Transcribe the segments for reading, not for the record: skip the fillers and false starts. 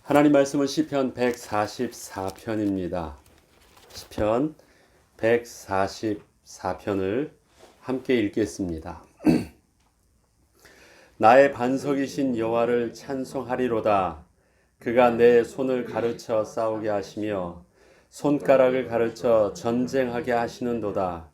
하나님 말씀은 시편 144편입니다. 시편 144편을 함께 읽겠습니다. 나의 반석이신 여호와를 찬송하리로다. 그가 내 손을 가르쳐 싸우게 하시며 손가락을 가르쳐 전쟁하게 하시는도다.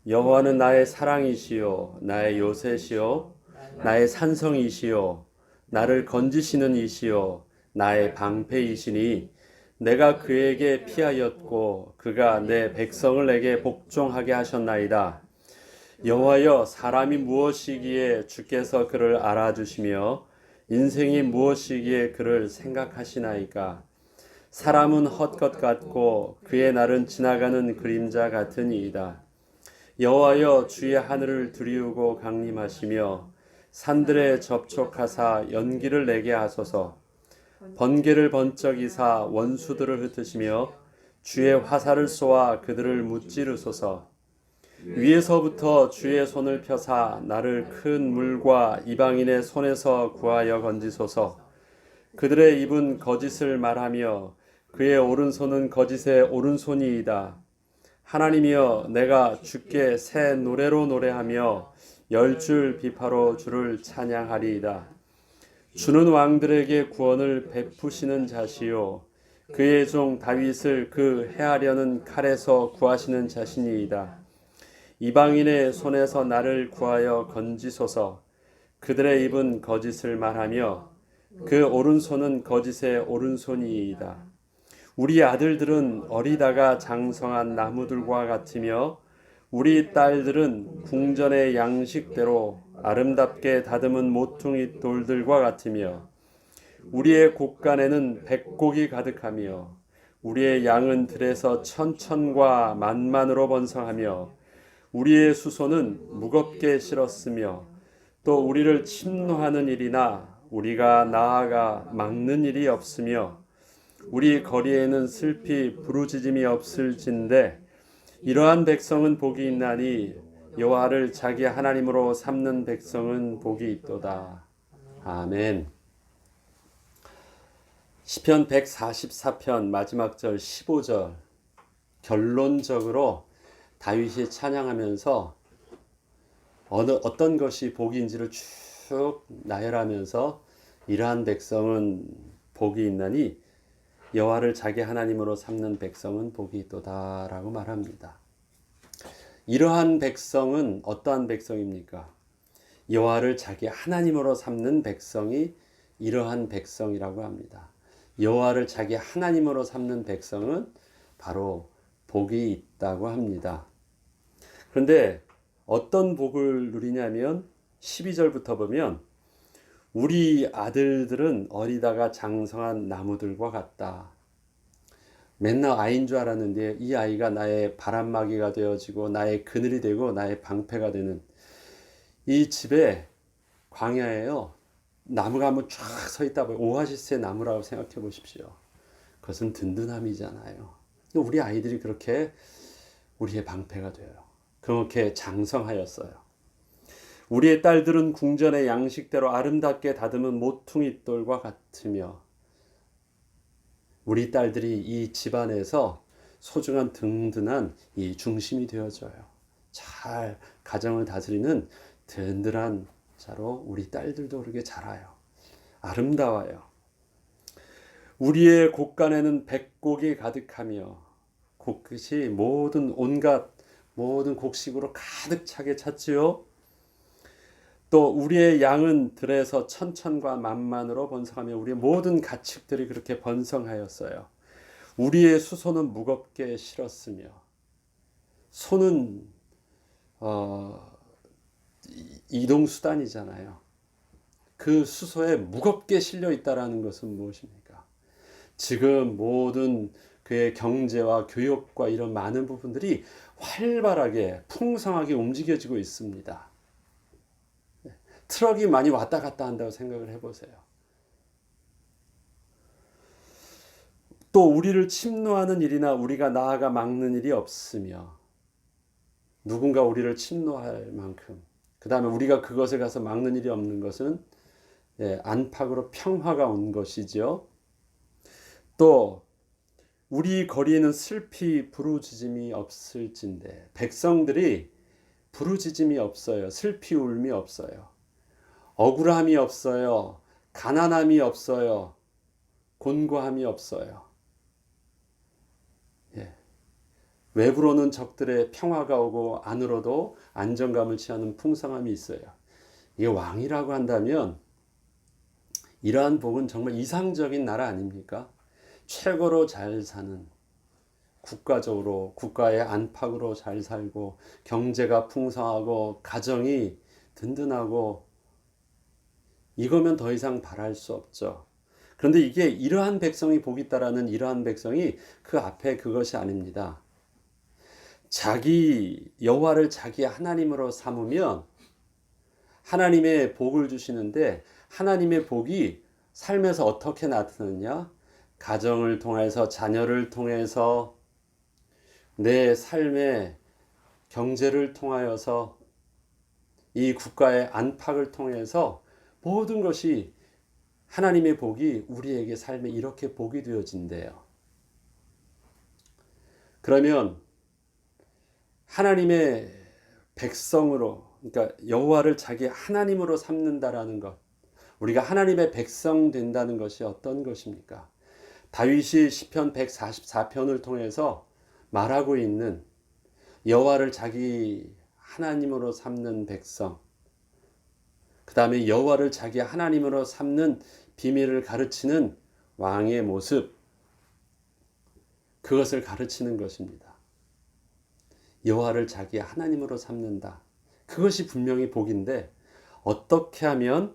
여호와는 나의 사랑이시요 나의 요새시요 나의 산성이시요 나를 건지시는 이시요 나의 방패이시니 내가 그에게 피하였고 그가 내 백성을 내게 복종하게 하셨나이다. 여호와여, 사람이 무엇이기에 주께서 그를 알아주시며 인생이 무엇이기에 그를 생각하시나이까. 사람은 헛것 같고 그의 날은 지나가는 그림자 같으니이다. 여호와여, 주의 하늘을 두리우고 강림하시며 산들에 접촉하사 연기를 내게 하소서. 번개를 번쩍이사 원수들을 흩으시며 주의 화살을 쏘아 그들을 무찌르소서. 위에서부터 주의 손을 펴사 나를 큰 물과 이방인의 손에서 구하여 건지소서. 그들의 입은 거짓을 말하며 그의 오른손은 거짓의 오른손이이다. 하나님이여, 내가 주께 새 노래로 노래하며 10줄 비파로 주를 찬양하리이다. 주는 왕들에게 구원을 베푸시는 자시요 그의 종 다윗을 그 해하려는 칼에서 구하시는 자신이이다. 이방인의 손에서 나를 구하여 건지소서. 그들의 입은 거짓을 말하며 그 오른손은 거짓의 오른손이이다. 우리 아들들은 어리다가 장성한 나무들과 같으며 우리 딸들은 궁전의 양식대로 아름답게 다듬은 모퉁이 돌들과 같으며 우리의 곳간에는 백곡이 가득하며 우리의 양은 들에서 천천과 만만으로 번성하며 우리의 수소는 무겁게 실었으며 또 우리를 침노하는 일이나 우리가 나아가 막는 일이 없으며 우리 거리에는 슬피 부르짖음이 없을진데 이러한 백성은 복이 있나니 여호와를 자기 하나님으로 삼는 백성은 복이 있도다. 아멘. 시편 144편 마지막 절 15절 결론적으로 다윗이 찬양하면서 어떤 것이 복인지를 쭉 나열하면서 이러한 백성은 복이 있나니 여호와를 자기 하나님으로 삼는 백성은 복이 있도다라고 말합니다. 이러한 백성은 어떠한 백성입니까? 여호와를 자기 하나님으로 삼는 백성이 이러한 백성이라고 합니다. 여호와를 자기 하나님으로 삼는 백성은 바로 복이 있다고 합니다. 그런데 어떤 복을 누리냐면 12절부터 보면 우리 아들들은 어리다가 장성한 나무들과 같다. 맨날 아이인 줄 알았는데 이 아이가 나의 바람막이가 되어지고 나의 그늘이 되고 나의 방패가 되는 이 집에 광야에요. 나무가 한번 쫙 서 있다 보면 오아시스의 나무라고 생각해 보십시오. 그것은 든든함이잖아요. 우리 아이들이 그렇게 우리의 방패가 돼요. 그렇게 장성하였어요. 우리의 딸들은 궁전의 양식대로 아름답게 다듬은 모퉁이 돌과 같으며 우리 딸들이 이 집안에서 소중한 든든한 이 중심이 되어져요. 잘 가정을 다스리는 든든한 자로 우리 딸들도 그렇게 자라요. 아름다워요. 우리의 곳간에는 백곡이 가득하며 곡끝이 온갖 모든 곡식으로 가득 차게 찼지요. 또 우리의 양은 들에서 천천과 만만으로 번성하며 우리의 모든 가축들이 그렇게 번성하였어요. 우리의 수소는 무겁게 실었으며 소는 이동수단이잖아요. 그 수소에 무겁게 실려 있다라는 것은 무엇입니까? 지금 모든 그의 경제와 교육과 이런 많은 부분들이 활발하게 풍성하게 움직여지고 있습니다. 트럭이 많이 왔다 갔다 한다고 생각을 해보세요. 또 우리를 침노하는 일이나 우리가 나아가 막는 일이 없으며 누군가 우리를 침노할 만큼 그 다음에 우리가 그것에 가서 막는 일이 없는 것은 안팎으로 평화가 온 것이죠. 또 우리 거리에는 슬피 부르짖음이 없을진데, 백성들이 부르짖음이 없어요. 슬피 울음이 없어요. 억울함이 없어요. 가난함이 없어요. 곤고함이 없어요. 예. 외부로는 적들의 평화가 오고 안으로도 안정감을 취하는 풍성함이 있어요. 이게 왕이라고 한다면 이러한 복은 정말 이상적인 나라 아닙니까? 최고로 잘 사는, 국가적으로 국가의 안팎으로 잘 살고 경제가 풍성하고 가정이 든든하고, 이거면 더 이상 바랄 수 없죠. 그런데 이게 이러한 백성이 복이 있다라는 이러한 백성이 그 앞에 그것이 아닙니다. 자기 여호와를 자기 하나님으로 삼으면 하나님의 복을 주시는데, 하나님의 복이 삶에서 어떻게 나타나느냐? 가정을 통해서, 자녀를 통해서, 내 삶의 경제를 통하여서, 이 국가의 안팎을 통해서 모든 것이 하나님의 복이 우리에게 삶에 이렇게 복이 되어진대요. 그러면 하나님의 백성으로, 그러니까 여호와를 자기 하나님으로 삼는다라는 것, 우리가 하나님의 백성 된다는 것이 어떤 것입니까? 다윗이 시편 144편을 통해서 말하고 있는 여호와를 자기 하나님으로 삼는 백성, 그 다음에 여호와를 자기 하나님으로 삼는 비밀을 가르치는 왕의 모습, 그것을 가르치는 것입니다. 여호와를 자기 하나님으로 삼는다. 그것이 분명히 복인데, 어떻게 하면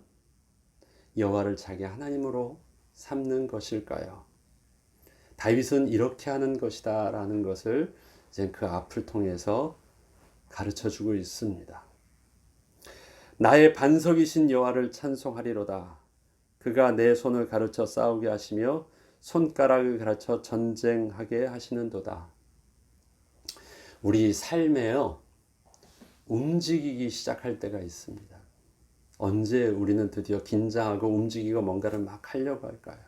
여호와를 자기 하나님으로 삼는 것일까요? 다윗은 이렇게 하는 것이다 라는 것을 이제 그 앞을 통해서 가르쳐 주고 있습니다. 나의 반석이신 여호와를 찬송하리로다. 그가 내 손을 가르쳐 싸우게 하시며 손가락을 가르쳐 전쟁하게 하시는도다. 우리 삶에요, 움직이기 시작할 때가 있습니다. 언제 우리는 드디어 긴장하고 움직이고 뭔가를 막 하려고 할까요?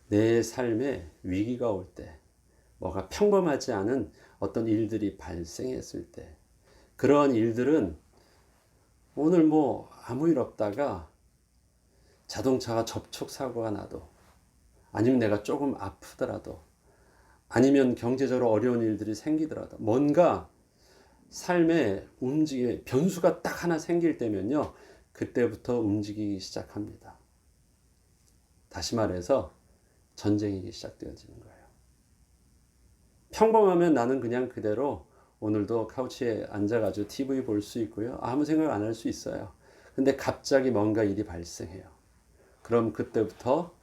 내 삶에 위기가 올 때, 뭐가 평범하지 않은 어떤 일들이 발생했을 때, 그러한 일들은 오늘 뭐 아무 일 없다가 자동차가 접촉사고가 나도, 아니면 내가 조금 아프더라도, 아니면 경제적으로 어려운 일들이 생기더라도, 뭔가 삶에 변수가 딱 하나 생길 때면요, 그때부터 움직이기 시작합니다. 다시 말해서 전쟁이 시작되어지는 거예요. 평범하면 나는 그냥 그대로 오늘도 카우치에 앉아가지고 TV 볼 수 있고요, 아무 생각 안 할 수 있어요. 근데 갑자기 뭔가 일이 발생해요. 그럼 그때부터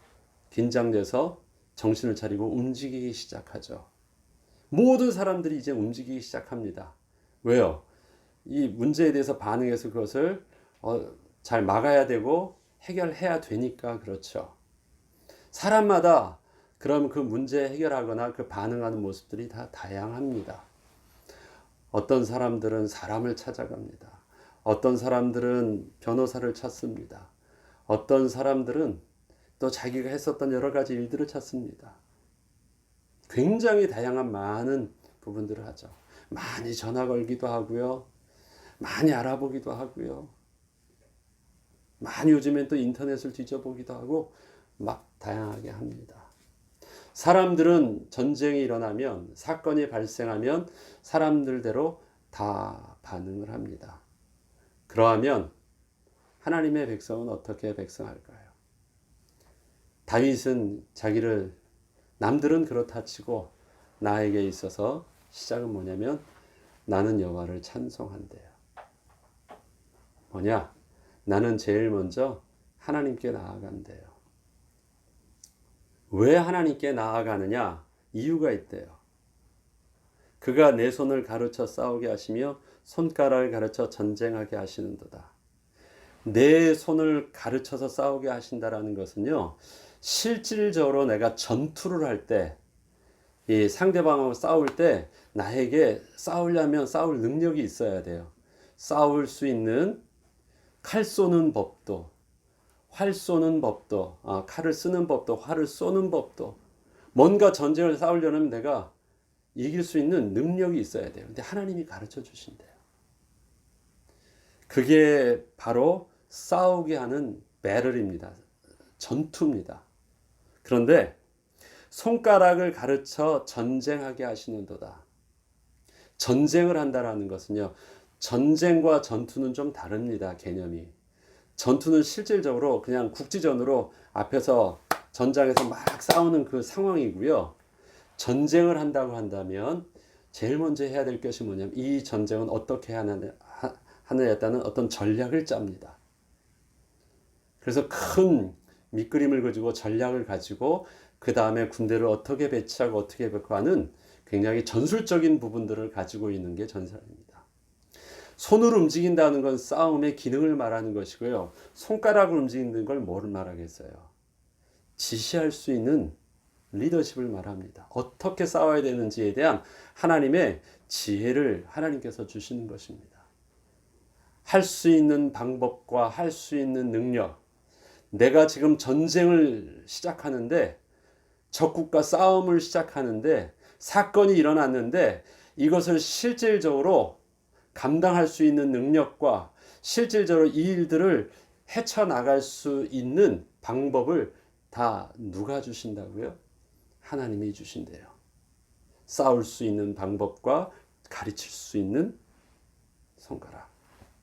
긴장돼서 정신을 차리고 움직이기 시작하죠. 모든 사람들이 이제 움직이기 시작합니다. 왜요? 이 문제에 대해서 반응해서 그것을 잘 막아야 되고 해결해야 되니까 그렇죠. 사람마다 그럼 그 문제 해결하거나 그 반응하는 모습들이 다 다양합니다. 어떤 사람들은 사람을 찾아갑니다. 어떤 사람들은 변호사를 찾습니다. 어떤 사람들은 또 자기가 했었던 여러 가지 일들을 찾습니다. 굉장히 다양한 많은 부분들을 하죠. 많이 전화 걸기도 하고요. 많이 알아보기도 하고요. 많이 요즘엔 또 인터넷을 뒤져보기도 하고 막 다양하게 합니다. 사람들은 전쟁이 일어나면, 사건이 발생하면 사람들대로 다 반응을 합니다. 그러하면 하나님의 백성은 어떻게 백성할까요? 다윗은 자기를, 남들은 그렇다 치고 나에게 있어서 시작은 뭐냐면 나는 여호와를 찬송한대요. 뭐냐? 나는 제일 먼저 하나님께 나아간대요. 왜 하나님께 나아가느냐? 이유가 있대요. 그가 내 손을 가르쳐 싸우게 하시며 손가락을 가르쳐 전쟁하게 하시는도다. 내 손을 가르쳐서 싸우게 하신다라는 것은요, 실질적으로 내가 전투를 할 때, 이 상대방하고 싸울 때 나에게 싸우려면 싸울 능력이 있어야 돼요. 싸울 수 있는 칼 쏘는 법도, 활 쏘는 법도, 칼을 쓰는 법도, 활을 쏘는 법도, 뭔가 전쟁을 싸우려면 내가 이길 수 있는 능력이 있어야 돼요. 근데 하나님이 가르쳐 주신대요. 그게 바로 싸우게 하는 배럴입니다. 전투입니다. 그런데 손가락을 가르쳐 전쟁하게 하시는도다. 전쟁을 한다라는 것은요, 전쟁과 전투는 좀 다릅니다. 개념이. 전투는 실질적으로 그냥 국지전으로 앞에서 전장에서 막 싸우는 그 상황이고요. 전쟁을 한다고 한다면 제일 먼저 해야 될 것이 뭐냐면 이 전쟁은 어떻게 하느냐에 따른 어떤 전략을 짭니다. 그래서 큰 밑그림을 그리고 전략을 가지고 그 다음에 군대를 어떻게 배치하고 어떻게 하는 굉장히 전술적인 부분들을 가지고 있는 게 전사입니다. 손으로 움직인다는 건 싸움의 기능을 말하는 것이고요. 손가락을 움직이는 걸 뭘 말하겠어요? 지시할 수 있는 리더십을 말합니다. 어떻게 싸워야 되는지에 대한 하나님의 지혜를 하나님께서 주시는 것입니다. 할 수 있는 방법과 할 수 있는 능력. 내가 지금 전쟁을 시작하는데 적국과 싸움을 시작하는데 사건이 일어났는데 이것을 실질적으로 감당할 수 있는 능력과 실질적으로 이 일들을 헤쳐나갈 수 있는 방법을 다 누가 주신다고요? 하나님이 주신대요. 싸울 수 있는 방법과 가르칠 수 있는 손가락,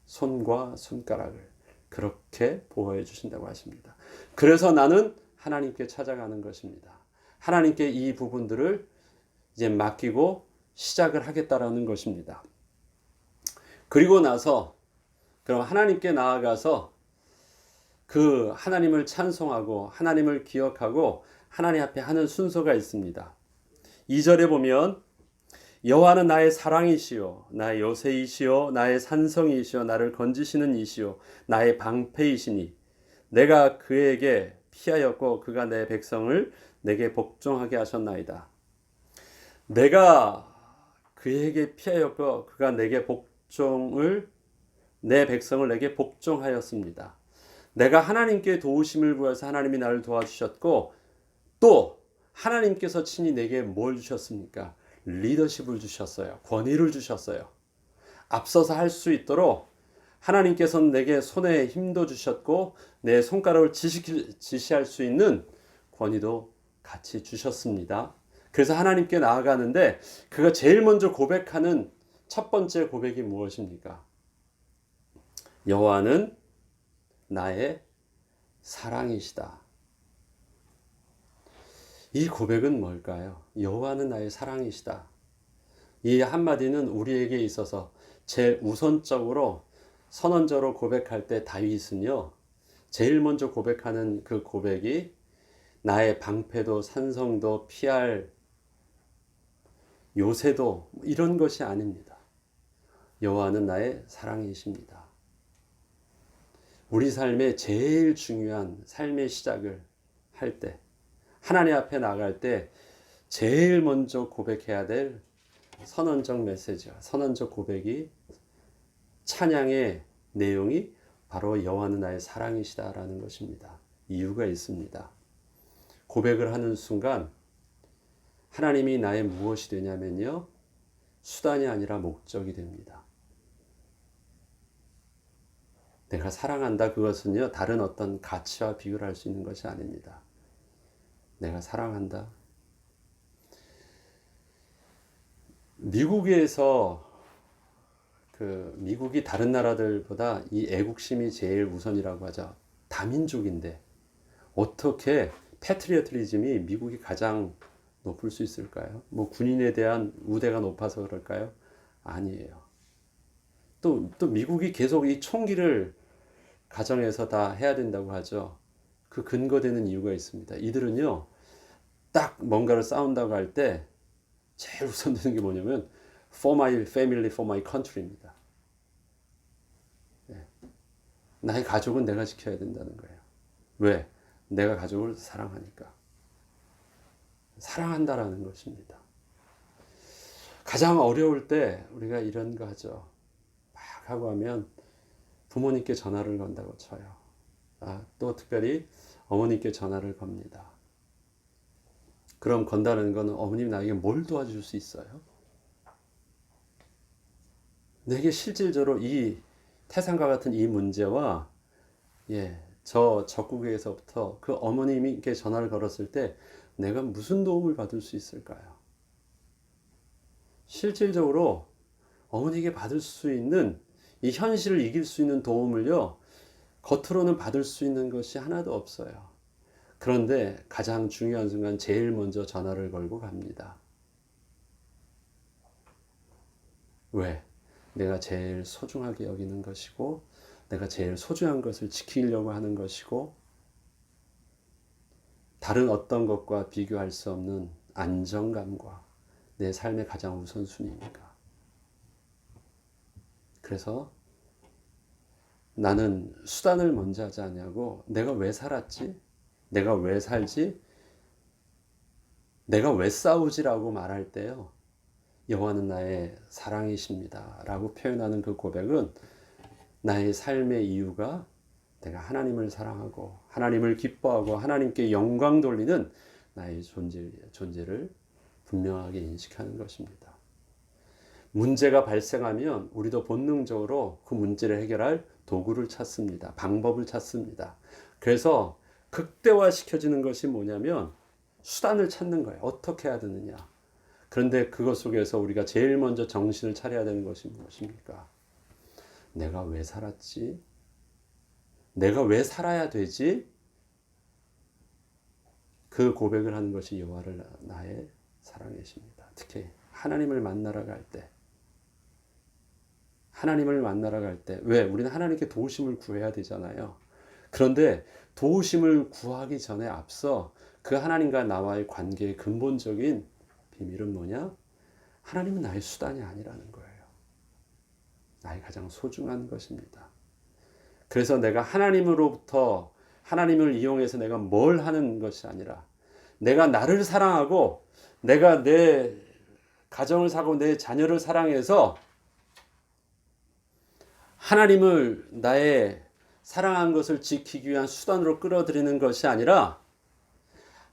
손과 손가락을 그렇게 보호해 주신다고 하십니다. 그래서 나는 하나님께 찾아가는 것입니다. 하나님께 이 부분들을 이제 맡기고 시작을 하겠다라는 것입니다. 그리고 나서 그럼 하나님께 나아가서 그 하나님을 찬송하고 하나님을 기억하고 하나님 앞에 하는 순서가 있습니다. 2절에 보면 여호와는 나의 사랑이시요 나의 요새이시요 나의 산성이시요 나를 건지시는 이시요 나의 방패이시니 내가 그에게 피하였고 그가 내 백성을 내게 복종하게 하셨나이다. 내가 그에게 피하였고 그가 내 백성을 내게 복종하였습니다. 내가 하나님께 도우심을 구해서 하나님이 나를 도와주셨고 또 하나님께서 친히 내게 뭘 주셨습니까? 리더십을 주셨어요. 권위를 주셨어요. 앞서서 할 수 있도록 하나님께서는 내게 손에 힘도 주셨고 내 손가락을 지시할 수 있는 권위도 같이 주셨습니다. 그래서 하나님께 나아가는데 그가 제일 먼저 고백하는 첫 번째 고백이 무엇입니까? 여호와는 나의 사랑이시다. 이 고백은 뭘까요? 여호와는 나의 사랑이시다. 이 한마디는 우리에게 있어서 제일 우선적으로 선언적으로 고백할 때 다윗은요. 제일 먼저 고백하는 그 고백이 나의 방패도 산성도 피할 요새도 이런 것이 아닙니다. 여호와는 나의 사랑이십니다. 우리 삶의 제일 중요한 삶의 시작을 할 때 하나님 앞에 나갈 때 제일 먼저 고백해야 될 선언적 메시지와 선언적 고백이 찬양의 내용이 바로 여호와는 나의 사랑이시다라는 것입니다. 이유가 있습니다. 고백을 하는 순간 하나님이 나의 무엇이 되냐면요. 수단이 아니라 목적이 됩니다. 내가 사랑한다 그것은요. 다른 어떤 가치와 비교를 할 수 있는 것이 아닙니다. 내가 사랑한다. 미국에서 미국이 다른 나라들보다 이 애국심이 제일 우선이라고 하죠. 다민족인데 어떻게 패트리어티즘이 미국이 가장 높을 수 있을까요? 뭐 군인에 대한 우대가 높아서 그럴까요? 아니에요. 또 미국이 계속 이 총기를 가정에서 다 해야 된다고 하죠. 그 근거되는 이유가 있습니다. 이들은요, 딱 뭔가를 싸운다고 할 때 제일 우선되는 게 뭐냐면 For my family, for my country입니다. 네. 나의 가족은 내가 지켜야 된다는 거예요. 왜? 내가 가족을 사랑하니까. 사랑한다라는 것입니다. 가장 어려울 때 우리가 이런 거 하죠. 막 하고 하면 부모님께 전화를 건다고 쳐요. 또 특별히 어머니께 전화를 겁니다. 그럼 건다는 것은 어머님 나에게 뭘 도와줄 수 있어요? 내게 실질적으로 이 태산과 같은 이 문제와 저 적국에서부터 그 어머님께 전화를 걸었을 때 내가 무슨 도움을 받을 수 있을까요? 실질적으로 어머니에게 받을 수 있는 이 현실을 이길 수 있는 도움을요, 겉으로는 받을 수 있는 것이 하나도 없어요. 그런데 가장 중요한 순간 제일 먼저 전화를 걸고 갑니다. 왜? 내가 제일 소중하게 여기는 것이고, 내가 제일 소중한 것을 지키려고 하는 것이고, 다른 어떤 것과 비교할 수 없는 안정감과 내 삶의 가장 우선순위니까. 그래서 나는 수단을 먼저 하지 않냐고, 내가 왜 살았지? 내가 왜 살지? 내가 왜 싸우지라고 말할 때요, 여호와는 나의 사랑이십니다 라고 표현하는 그 고백은 나의 삶의 이유가 내가 하나님을 사랑하고 하나님을 기뻐하고 하나님께 영광 돌리는 나의 존재를 분명하게 인식하는 것입니다. 문제가 발생하면 우리도 본능적으로 그 문제를 해결할 도구를 찾습니다. 방법을 찾습니다. 그래서 극대화시켜지는 것이 뭐냐면 수단을 찾는 거예요. 어떻게 해야 되느냐. 그런데 그것 속에서 우리가 제일 먼저 정신을 차려야 되는 것이 무엇입니까? 내가 왜 살았지? 내가 왜 살아야 되지? 그 고백을 하는 것이 여호와를 나의 사랑이십니다. 특히 하나님을 만나러 갈 때, 왜? 우리는 하나님께 도우심을 구해야 되잖아요. 그런데 도우심을 구하기 전에 앞서 그 하나님과 나와의 관계의 근본적인 비밀은 뭐냐? 하나님은 나의 수단이 아니라는 거예요. 나의 가장 소중한 것입니다. 그래서 내가 하나님으로부터 하나님을 이용해서 내가 뭘 하는 것이 아니라 내가 나를 사랑하고 내가 내 가정을 사고 내 자녀를 사랑해서 하나님을 나의 사랑한 것을 지키기 위한 수단으로 끌어들이는 것이 아니라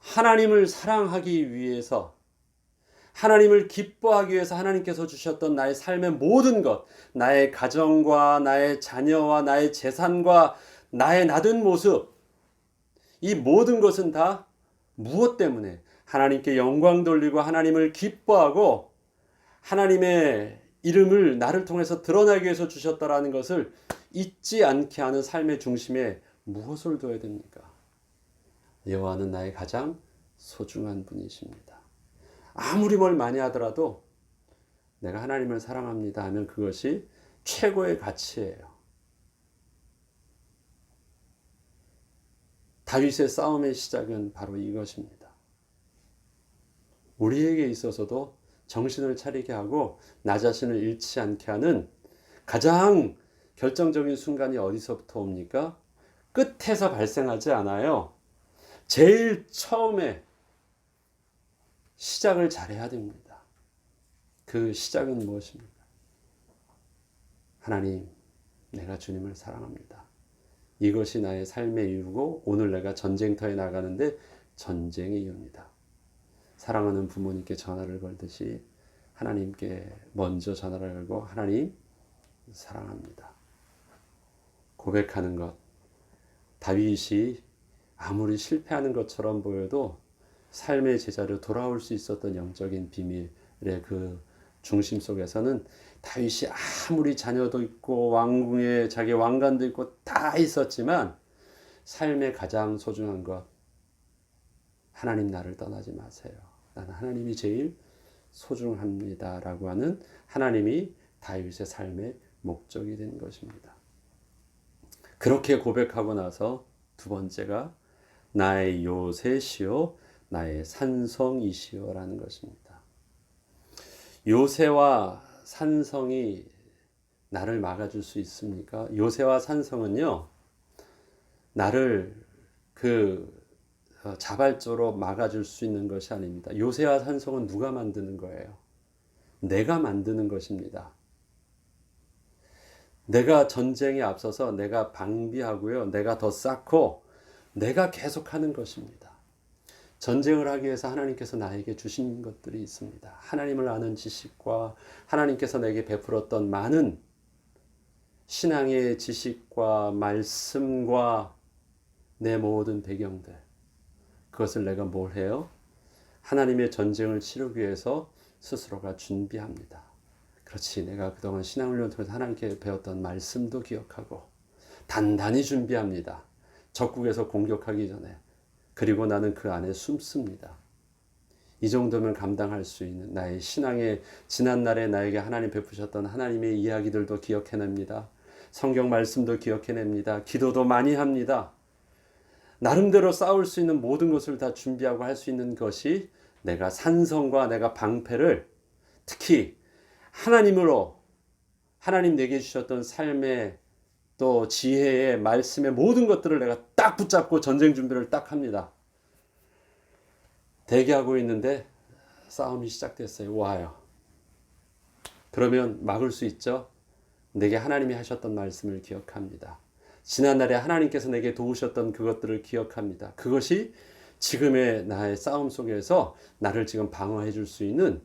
하나님을 사랑하기 위해서 하나님을 기뻐하기 위해서 하나님께서 주셨던 나의 삶의 모든 것, 나의 가정과 나의 자녀와 나의 재산과 나의 나된 모습, 이 모든 것은 다 무엇 때문에? 하나님께 영광 돌리고 하나님을 기뻐하고 하나님의 이름을 나를 통해서 드러나기 위해서 주셨다라는 것을 잊지 않게 하는 삶의 중심에 무엇을 둬야 됩니까? 여호와는 나의 가장 소중한 분이십니다. 아무리 뭘 많이 하더라도 내가 하나님을 사랑합니다 하면 그것이 최고의 가치예요. 다윗의 싸움의 시작은 바로 이것입니다. 우리에게 있어서도 정신을 차리게 하고 나 자신을 잃지 않게 하는 가장 결정적인 순간이 어디서부터 옵니까? 끝에서 발생하지 않아요. 제일 처음에 시작을 잘해야 됩니다. 그 시작은 무엇입니까? 하나님, 내가 주님을 사랑합니다. 이것이 나의 삶의 이유고 오늘 내가 전쟁터에 나가는데 전쟁의 이유입니다. 사랑하는 부모님께 전화를 걸듯이 하나님께 먼저 전화를 걸고 하나님 사랑합니다. 고백하는 것. 다윗이 아무리 실패하는 것처럼 보여도 삶의 제자로 돌아올 수 있었던 영적인 비밀의 그 중심 속에서는 다윗이 아무리 자녀도 있고 왕궁에 자기 왕관도 있고 다 있었지만 삶의 가장 소중한 것, 하나님 나를 떠나지 마세요. 나는 하나님이 제일 소중합니다 라고 하는 하나님이 다윗의 삶의 목적이 된 것입니다. 그렇게 고백하고 나서 두 번째가 나의 요새시요 나의 산성이시요 라는 것입니다. 요새와 산성이 나를 막아줄 수 있습니까? 요새와 산성은요, 나를 자발적으로 막아줄 수 있는 것이 아닙니다. 요새와 산성은 누가 만드는 거예요? 내가 만드는 것입니다. 내가 전쟁에 앞서서 내가 방비하고요. 내가 더 쌓고 내가 계속하는 것입니다. 전쟁을 하기 위해서 하나님께서 나에게 주신 것들이 있습니다. 하나님을 아는 지식과 하나님께서 내게 베풀었던 많은 신앙의 지식과 말씀과 내 모든 배경들, 그것을 내가 뭘 해요? 하나님의 전쟁을 치르기 위해서 스스로가 준비합니다. 그렇지, 내가 그동안 신앙훈련을 통해서 하나님께 배웠던 말씀도 기억하고 단단히 준비합니다. 적국에서 공격하기 전에. 그리고 나는 그 안에 숨습니다. 이 정도면 감당할 수 있는 나의 신앙의 지난날에 나에게 하나님 베푸셨던 하나님의 이야기들도 기억해냅니다. 성경 말씀도 기억해냅니다. 기도도 많이 합니다. 나름대로 싸울 수 있는 모든 것을 다 준비하고 할 수 있는 것이 내가 산성과 내가 방패를 특히 하나님으로 하나님 내게 주셨던 삶의 또 지혜의 말씀의 모든 것들을 내가 딱 붙잡고 전쟁 준비를 딱 합니다. 대기하고 있는데 싸움이 시작됐어요. 와요. 그러면 막을 수 있죠. 내게 하나님이 하셨던 말씀을 기억합니다. 지난날에 하나님께서 내게 도우셨던 그것들을 기억합니다. 그것이 지금의 나의 싸움 속에서 나를 지금 방어해 줄 수 있는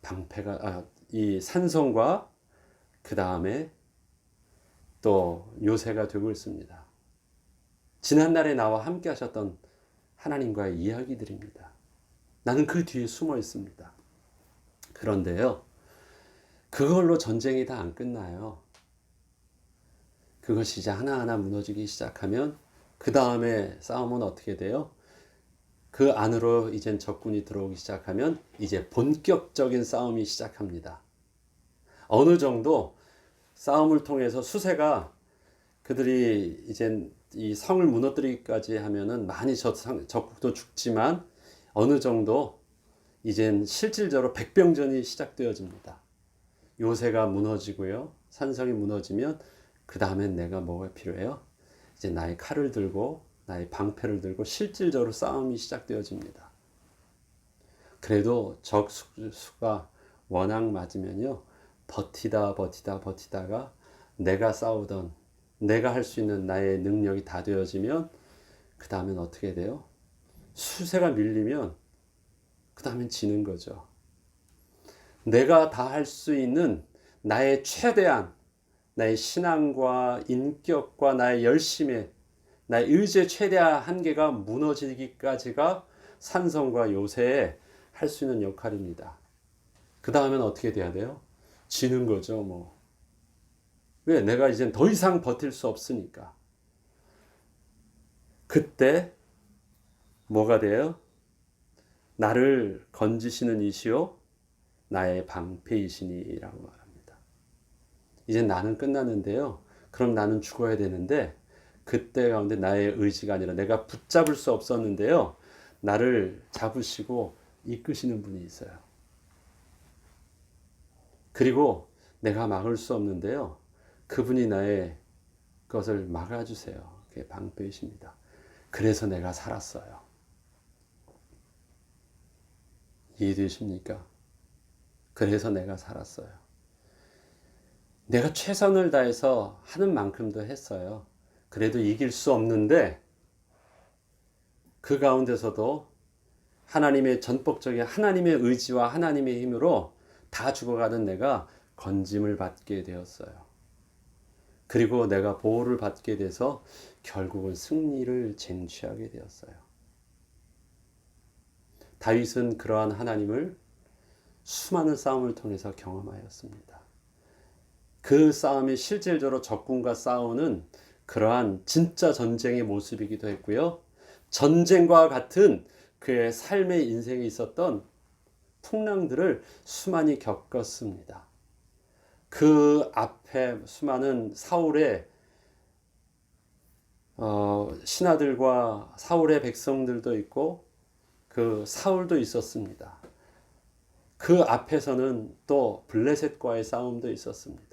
방패가 이 산성과 그 다음에 또 요새가 되고 있습니다. 지난날에 나와 함께 하셨던 하나님과의 이야기들입니다. 나는 그 뒤에 숨어 있습니다. 그런데요, 그걸로 전쟁이 다 안 끝나요. 그것이 이제 하나하나 무너지기 시작하면 그 다음에 싸움은 어떻게 돼요? 그 안으로 이젠 적군이 들어오기 시작하면 이제 본격적인 싸움이 시작합니다. 어느 정도 싸움을 통해서 수세가 그들이 이제 이 성을 무너뜨리기까지 하면은 많이 적국도 죽지만 어느 정도 이젠 실질적으로 백병전이 시작되어집니다. 요새가 무너지고요. 산성이 무너지면 그 다음엔 내가 뭐가 필요해요? 이제 나의 칼을 들고 나의 방패를 들고 실질적으로 싸움이 시작되어집니다. 그래도 적 수가 워낙 맞으면요. 버티다가 내가 싸우던 내가 할 수 있는 나의 능력이 다 되어지면 그 다음엔 어떻게 돼요? 수세가 밀리면 그 다음엔 지는 거죠. 내가 다 할 수 있는 나의 최대한 나의 신앙과 인격과 나의 열심에 나의 의지의 최대한 한계가 무너지기까지가 산성과 요새에 할 수 있는 역할입니다. 그 다음엔 어떻게 돼야 돼요? 지는 거죠, 뭐. 왜? 내가 이젠 더 이상 버틸 수 없으니까. 그때 뭐가 돼요? 나를 건지시는 이시요 나의 방패이시니라고 말합니다. 이제 나는 끝났는데요. 그럼 나는 죽어야 되는데 그때 가운데 나의 의지가 아니라 내가 붙잡을 수 없었는데요. 나를 잡으시고 이끄시는 분이 있어요. 그리고 내가 막을 수 없는데요. 그분이 나의 것을 막아주세요. 그게 방패이십니다. 그래서 내가 살았어요. 이해되십니까? 그래서 내가 살았어요. 내가 최선을 다해서 하는 만큼도 했어요. 그래도 이길 수 없는데 그 가운데서도 하나님의 전폭적인 하나님의 의지와 하나님의 힘으로 다 죽어가는 내가 건짐을 받게 되었어요. 그리고 내가 보호를 받게 돼서 결국은 승리를 쟁취하게 되었어요. 다윗은 그러한 하나님을 수많은 싸움을 통해서 경험하였습니다. 그 싸움이 실질적으로 적군과 싸우는 그러한 진짜 전쟁의 모습이기도 했고요. 전쟁과 같은 그의 삶의 인생에 있었던 풍랑들을 수많이 겪었습니다. 그 앞에 수많은 사울의 신하들과 사울의 백성들도 있고 그 사울도 있었습니다. 그 앞에서는 또 블레셋과의 싸움도 있었습니다.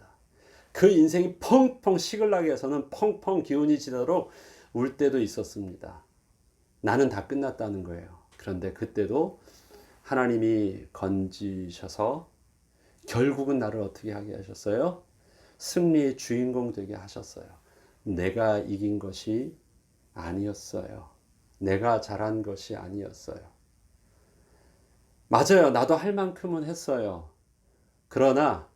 그 인생이 펑펑 시글나게 해서는 펑펑 기운이 지도록 울 때도 있었습니다. 나는 다 끝났다는 거예요. 그런데 그때도 하나님이 건지셔서 결국은 나를 어떻게 하게 하셨어요? 승리의 주인공 되게 하셨어요. 내가 이긴 것이 아니었어요. 내가 잘한 것이 아니었어요. 맞아요. 나도 할 만큼은 했어요. 그러나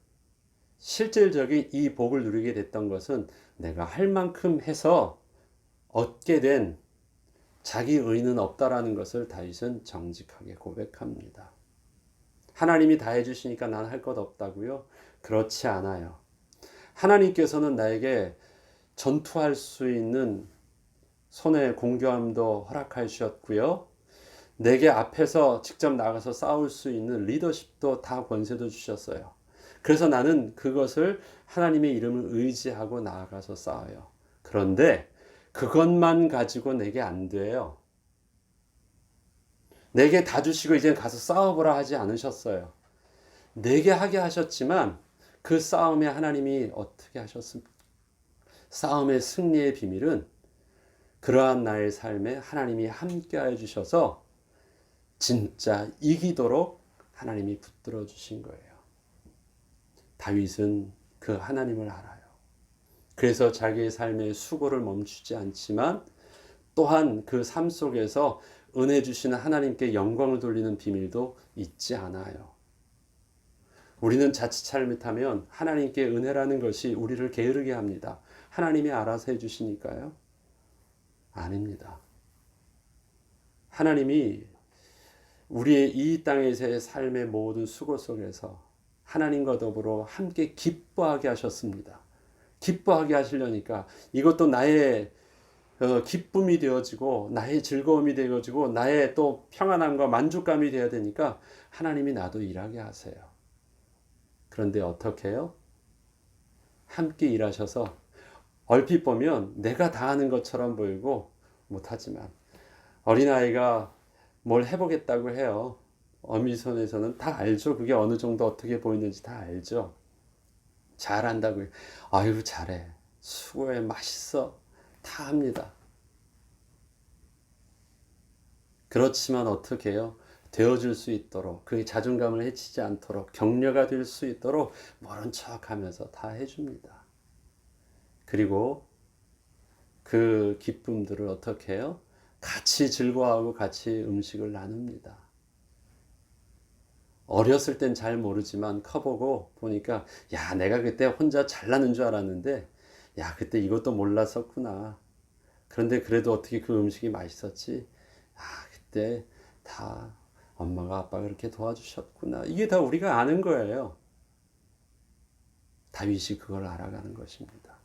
실질적인 이 복을 누리게 됐던 것은 내가 할 만큼 해서 얻게 된 자기 의는 없다라는 것을 다윗은 정직하게 고백합니다. 하나님이 다 해주시니까 난 할 것 없다고요? 그렇지 않아요. 하나님께서는 나에게 전투할 수 있는 손의 공교함도 허락해 주셨고요. 내게 앞에서 직접 나가서 싸울 수 있는 리더십도 다 권세도 주셨어요. 그래서 나는 그것을 하나님의 이름을 의지하고 나아가서 싸워요. 그런데 그것만 가지고 내게 안 돼요. 내게 다 주시고 이제 가서 싸워보라 하지 않으셨어요. 내게 하게 하셨지만 그 싸움에 하나님이 어떻게 하셨습니까? 싸움의 승리의 비밀은 그러한 나의 삶에 하나님이 함께해 주셔서 진짜 이기도록 하나님이 붙들어 주신 거예요. 다윗은 그 하나님을 알아요. 그래서 자기의 삶의 수고를 멈추지 않지만 또한 그 삶 속에서 은혜 주시는 하나님께 영광을 돌리는 비밀도 잊지 않아요. 우리는 자칫 잘못하면 하나님께 은혜라는 것이 우리를 게으르게 합니다. 하나님이 알아서 해주시니까요? 아닙니다. 하나님이 우리의 이 땅에서의 삶의 모든 수고 속에서 하나님과 더불어 함께 기뻐하게 하셨습니다. 기뻐하게 하시려니까 이것도 나의 기쁨이 되어지고 나의 즐거움이 되어지고 나의 또 평안함과 만족감이 되어야 되니까 하나님이 나도 일하게 하세요. 그런데 어떻게 해요? 함께 일하셔서 얼핏 보면 내가 다 하는 것처럼 보이고 못하지만 어린아이가 뭘 해보겠다고 해요. 어미손에서는 다 알죠. 그게 어느 정도 어떻게 보이는지 다 알죠. 잘한다고 해요. 아유 잘해. 수고해. 맛있어. 다 합니다. 그렇지만 어떻게 해요? 되어줄 수 있도록 그 자존감을 해치지 않도록 격려가 될 수 있도록 모른 척하면서 다 해줍니다. 그리고 그 기쁨들을 어떻게 해요? 같이 즐거워하고 같이 음식을 나눕니다. 어렸을 땐 잘 모르지만 커보고 보니까 야 내가 그때 혼자 잘나는 줄 알았는데 야 그때 이것도 몰랐었구나. 그런데 그래도 어떻게 그 음식이 맛있었지? 아 그때 다 엄마가 아빠가 그렇게 도와주셨구나. 이게 다 우리가 아는 거예요. 다윗이 그걸 알아가는 것입니다.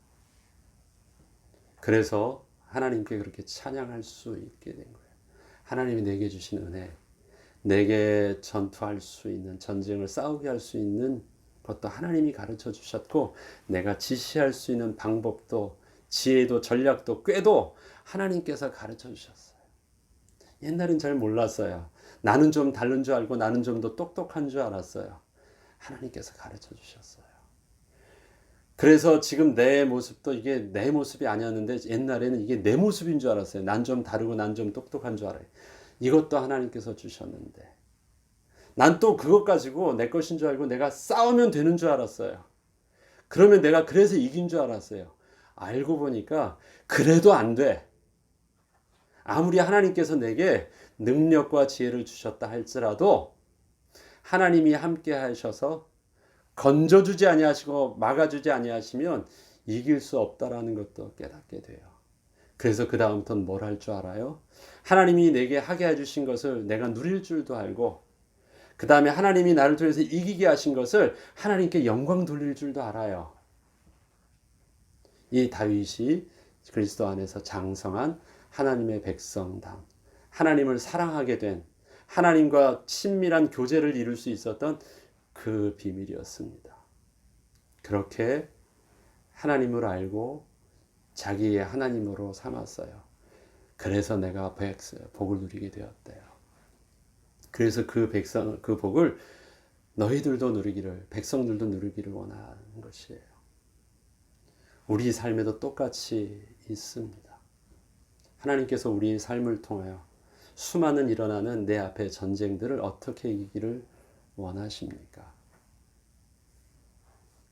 그래서 하나님께 그렇게 찬양할 수 있게 된 거예요. 하나님이 내게 주신 은혜, 내게 전투할 수 있는, 전쟁을 싸우게 할 수 있는 것도 하나님이 가르쳐 주셨고 내가 지시할 수 있는 방법도 지혜도 전략도 꾀도 하나님께서 가르쳐 주셨어요. 옛날엔 잘 몰랐어요. 나는 좀 다른 줄 알고 나는 좀 더 똑똑한 줄 알았어요. 하나님께서 가르쳐 주셨어요. 그래서 지금 내 모습도 이게 내 모습이 아니었는데 옛날에는 이게 내 모습인 줄 알았어요. 난 좀 다르고 난 좀 똑똑한 줄 알아요. 이것도 하나님께서 주셨는데 난 또 그것 가지고 내 것인 줄 알고 내가 싸우면 되는 줄 알았어요. 그러면 내가 그래서 이긴 줄 알았어요. 알고 보니까 그래도 안 돼. 아무리 하나님께서 내게 능력과 지혜를 주셨다 할지라도 하나님이 함께 하셔서 건져주지 아니하시고 막아주지 아니하시면 이길 수 없다라는 것도 깨닫게 돼요. 그래서 그 다음부터는 뭘 할 줄 알아요? 하나님이 내게 하게 해주신 것을 내가 누릴 줄도 알고 그 다음에 하나님이 나를 통해서 이기게 하신 것을 하나님께 영광 돌릴 줄도 알아요. 이 다윗이 그리스도 안에서 장성한 하나님의 백성당, 하나님을 사랑하게 된 하나님과 친밀한 교제를 이룰 수 있었던 그 비밀이었습니다. 그렇게 하나님을 알고 자기의 하나님으로 삼았어요. 그래서 내가 복을 누리게 되었대요. 그래서 그 복을 너희들도 누리기를, 백성들도 누리기를 원하는 것이에요. 우리 삶에도 똑같이 있습니다. 하나님께서 우리의 삶을 통하여 수많은 일어나는 내 앞의 전쟁들을 어떻게 이기기를 원하십니까?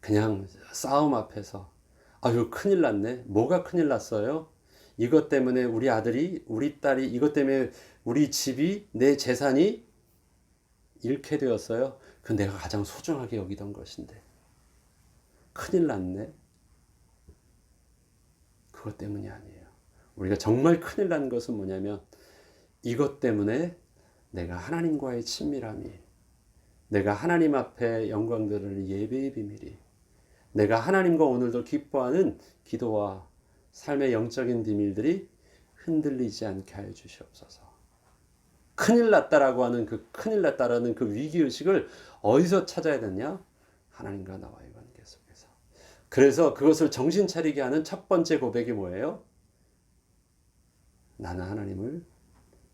그냥 싸움 앞에서 아유 큰일 났네. 뭐가 큰일 났어요? 이것 때문에 우리 아들이 우리 딸이 이것 때문에 우리 집이 내 재산이 잃게 되었어요. 그 내가 가장 소중하게 여기던 것인데 큰일 났네. 그것 때문이 아니에요. 우리가 정말 큰일 난 것은 뭐냐면 이것 때문에 내가 하나님과의 친밀함이, 내가 하나님 앞에 영광 드릴 예배의 비밀이, 내가 하나님과 오늘도 기뻐하는 기도와 삶의 영적인 비밀들이 흔들리지 않게 하여 주시옵소서. 큰일 났다라고 하는 그 큰일 났다라는 그 위기의식을 어디서 찾아야 되냐? 하나님과 나와의 관계 속에서. 그래서 그것을 정신 차리게 하는 첫 번째 고백이 뭐예요? 나는 하나님을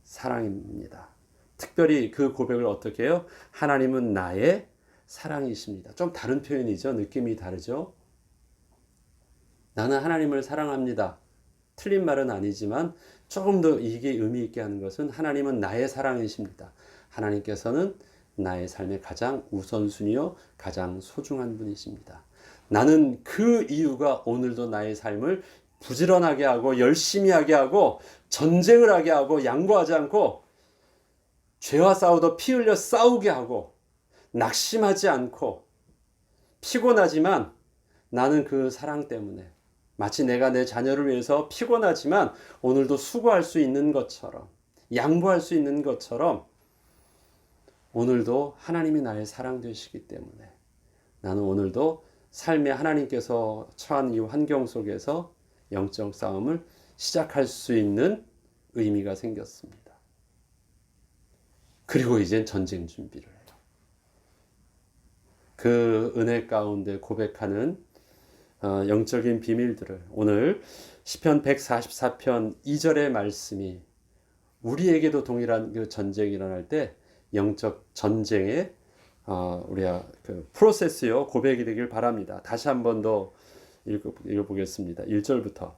사랑입니다. 특별히 그 고백을 어떻게 해요? 하나님은 나의 사랑이십니다. 좀 다른 표현이죠. 느낌이 다르죠. 나는 하나님을 사랑합니다. 틀린 말은 아니지만 조금 더 이게 의미 있게 하는 것은 하나님은 나의 사랑이십니다. 하나님께서는 나의 삶의 가장 우선순위요 가장 소중한 분이십니다. 나는 그 이유가 오늘도 나의 삶을 부지런하게 하고 열심히 하게 하고 전쟁을 하게 하고 양보하지 않고 죄와 싸우도 피 흘려 싸우게 하고 낙심하지 않고 피곤하지만 나는 그 사랑 때문에 마치 내가 내 자녀를 위해서 피곤하지만 오늘도 수고할 수 있는 것처럼 양보할 수 있는 것처럼 오늘도 하나님이 나의 사랑 되시기 때문에 나는 오늘도 삶에 하나님께서 처한 이 환경 속에서 영적 싸움을 시작할 수 있는 의미가 생겼습니다. 그리고 이젠 전쟁 준비를 해요. 그 은혜 가운데 고백하는 영적인 비밀들을 오늘 시편 144편 2절의 말씀이 우리에게도 동일한 그 전쟁이 일어날 때 영적 전쟁의 우리가 그 프로세스요 고백이 되길 바랍니다. 다시 한 번 더 읽어보겠습니다. 1절부터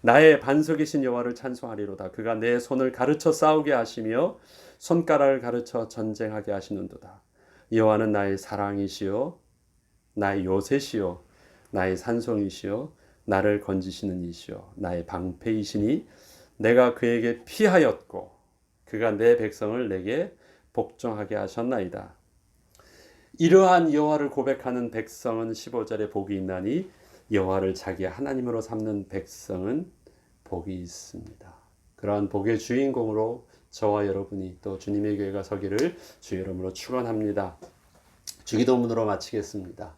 나의 반석이신 여호와를 찬송하리로다. 그가 내 손을 가르쳐 싸우게 하시며 손가락을 가르쳐 전쟁하게 하시는도다. 여호와는 나의 사랑이시요 나의 요새시요 나의 산성이시요 나를 건지시는 이시요 나의 방패이시니 내가 그에게 피하였고 그가 내 백성을 내게 복종하게 하셨나이다. 이러한 여호와를 고백하는 백성은 15절에 복이 있나니 여호와를 자기 하나님으로 삼는 백성은 복이 있습니다. 그러한 복의 주인공으로 저와 여러분이 또 주님의 교회가 서기를 주의 이름으로 축원합니다. 주기도문으로 마치겠습니다.